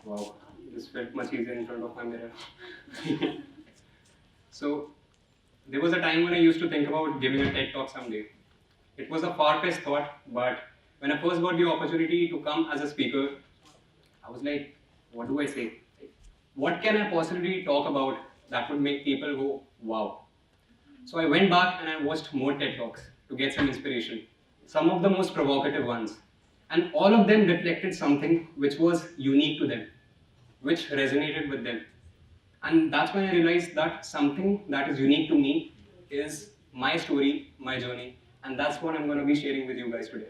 Wow, this felt much easier in front of my mirror. So, there was a time when I used to think about giving a TED talk someday. It was a far-fetched thought, but when I first got the opportunity to come as a speaker, I was like, what do I say? What can I possibly talk about that would make people go, wow? So I went back and I watched more TED Talks to get some inspiration, some of the most provocative ones. And all of them reflected something which was unique to them, which resonated with them. And that's when I realized that something that is unique to me is my story, my journey, and that's what I'm going to be sharing with you guys today.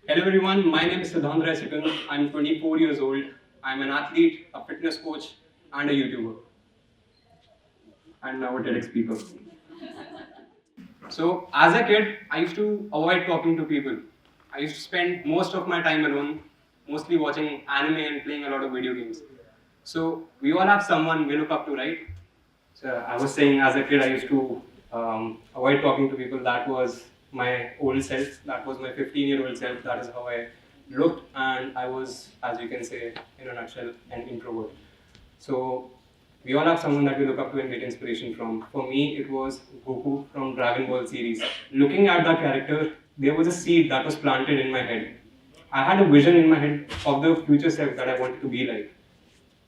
Hello everyone, my name is Siddhant Rai Sikand. I'm 24 years old. I'm an athlete, a fitness coach, and a YouTuber. And now a TEDx speaker. So, as a kid, I used to avoid talking to people. I used to spend most of my time alone, mostly watching anime and playing a lot of video games. So, we all have someone we look up to, right? So, I was saying as a kid, I used to avoid talking to people. That was my old self. That was my 15-year-old self. That is how I looked, and I was, as you can say, in a nutshell, an introvert. So we all have someone that we look up to and get inspiration from. For me, it was Goku from Dragon Ball series. Looking at that character, there was a seed that was planted in my head. I had a vision in my head of the future self that I wanted to be like.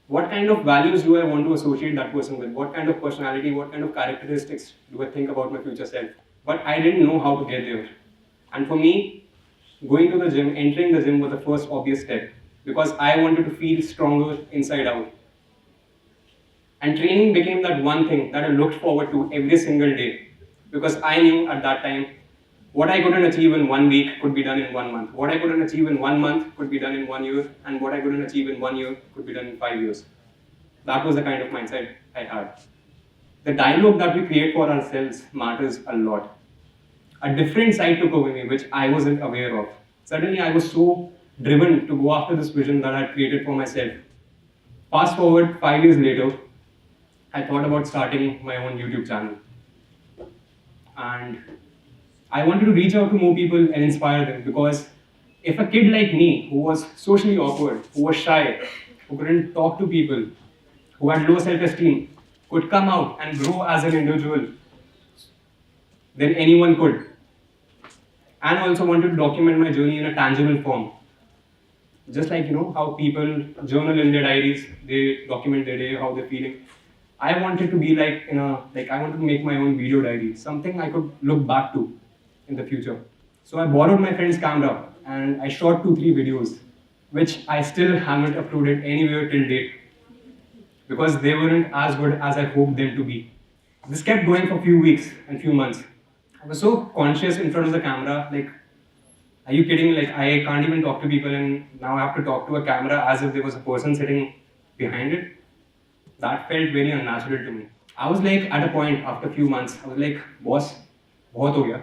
What kind of values do I want to associate that person with? What kind of personality, what kind of characteristics do I think about my future self? But I didn't know how to get there. And for me, going to the gym, entering the gym was the first obvious step because I wanted to feel stronger inside out. And training became that one thing that I looked forward to every single day because I knew at that time what I couldn't achieve in 1 week could be done in 1 month. What I couldn't achieve in 1 month could be done in 1 year, and what I couldn't achieve in 1 year could be done in 5 years. That was the kind of mindset I had. The dialogue that we create for ourselves matters a lot. A different side took over me, which I wasn't aware of. Suddenly, I was so driven to go after this vision that I had created for myself. Fast forward 5 years later, I thought about starting my own YouTube channel. And I wanted to reach out to more people and inspire them because if a kid like me, who was socially awkward, who was shy, who couldn't talk to people, who had low self esteem, could come out and grow as an individual, then anyone could. And I also wanted to document my journey in a tangible form. Just like how people journal in their diaries, they document their day, how they're feeling. I wanted to be I wanted to make my own video diary, something I could look back to in the future. So I borrowed my friend's camera and I shot 2, 3 videos, which I still haven't uploaded anywhere till date because they weren't as good as I hoped them to be. This kept going for a few weeks and few months. I was so conscious in front of the camera, like, are you kidding? Like, I can't even talk to people, and now I have to talk to a camera as if there was a person sitting behind it. That felt very unnatural to me. I was like, at a point after a few months, I was like, boss, बहुत हो गया.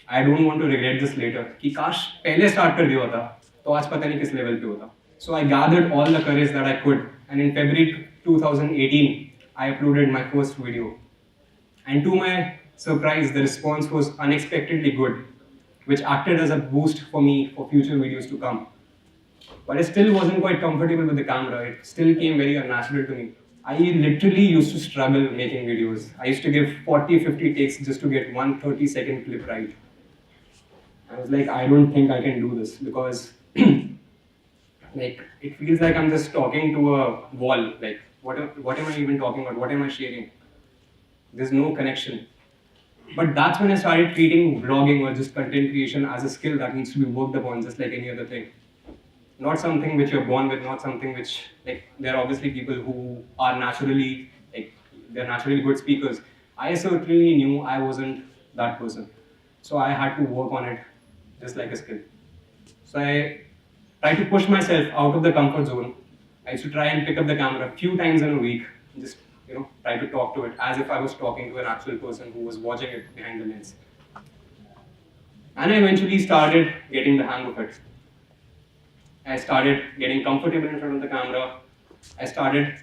I don't want to regret this later. कि काश पहले start कर दिया होता, तो आज पता नहीं किस level पे होता. So I gathered all the courage that I could, and in February 2018, I uploaded my first video. And to my surprise, the response was unexpectedly good, which acted as a boost for me for future videos to come. But I still wasn't quite comfortable with the camera. It still came very unnatural to me. I literally used to struggle making videos. I used to give 40, 50 takes just to get one 30-second clip right. I was like, I don't think I can do this because like it feels like I'm just talking to a wall. Like what am I even talking about? What am I sharing? There's no connection. But that's when I started treating vlogging or just content creation as a skill that needs to be worked upon just like any other thing. Not something which you're born with, not something which, like, there are obviously people who are naturally, like, they're naturally good speakers. I certainly knew I wasn't that person. So I had to work on it just like a skill. So I tried to push myself out of the comfort zone. I used to try and pick up the camera a few times in a week, just try to talk to it as if I was talking to an actual person who was watching it behind the lens. And I eventually started getting the hang of it. I started getting comfortable in front of the camera. I started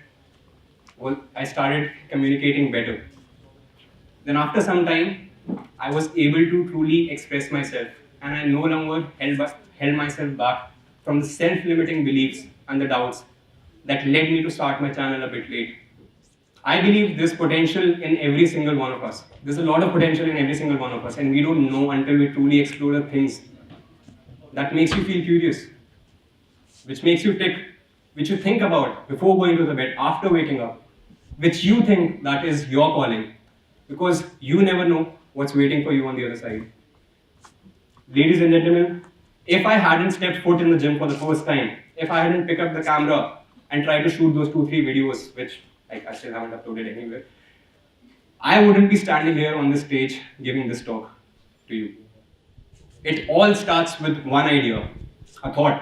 communicating better. Then after some time, I was able to truly express myself, and I no longer held myself back from the self-limiting beliefs and the doubts that led me to start my channel a bit late. I believe there's potential in every single one of us. There's a lot of potential in every single one of us, and we don't know until we truly explore the things that makes you feel curious, which makes you tick, which you think about before going to the bed, after waking up, which you think that is your calling, because you never know what's waiting for you on the other side. Ladies and gentlemen, if I hadn't stepped foot in the gym for the first time, if I hadn't picked up the camera and tried to shoot those 2-3 videos, which I still haven't uploaded anywhere, I wouldn't be standing here on this stage giving this talk to you. It all starts with one idea, a thought,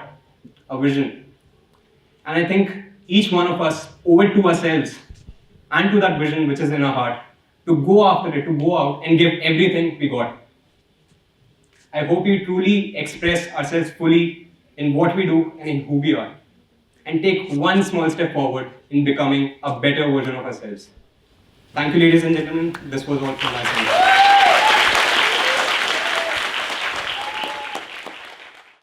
a vision. And I think each one of us owe it to ourselves and to that vision which is in our heart to go after it, to go out and give everything we got. I hope we truly express ourselves fully in what we do and in who we are, and take one small step forward in becoming a better version of ourselves. Thank you, ladies and gentlemen. This was all from my side.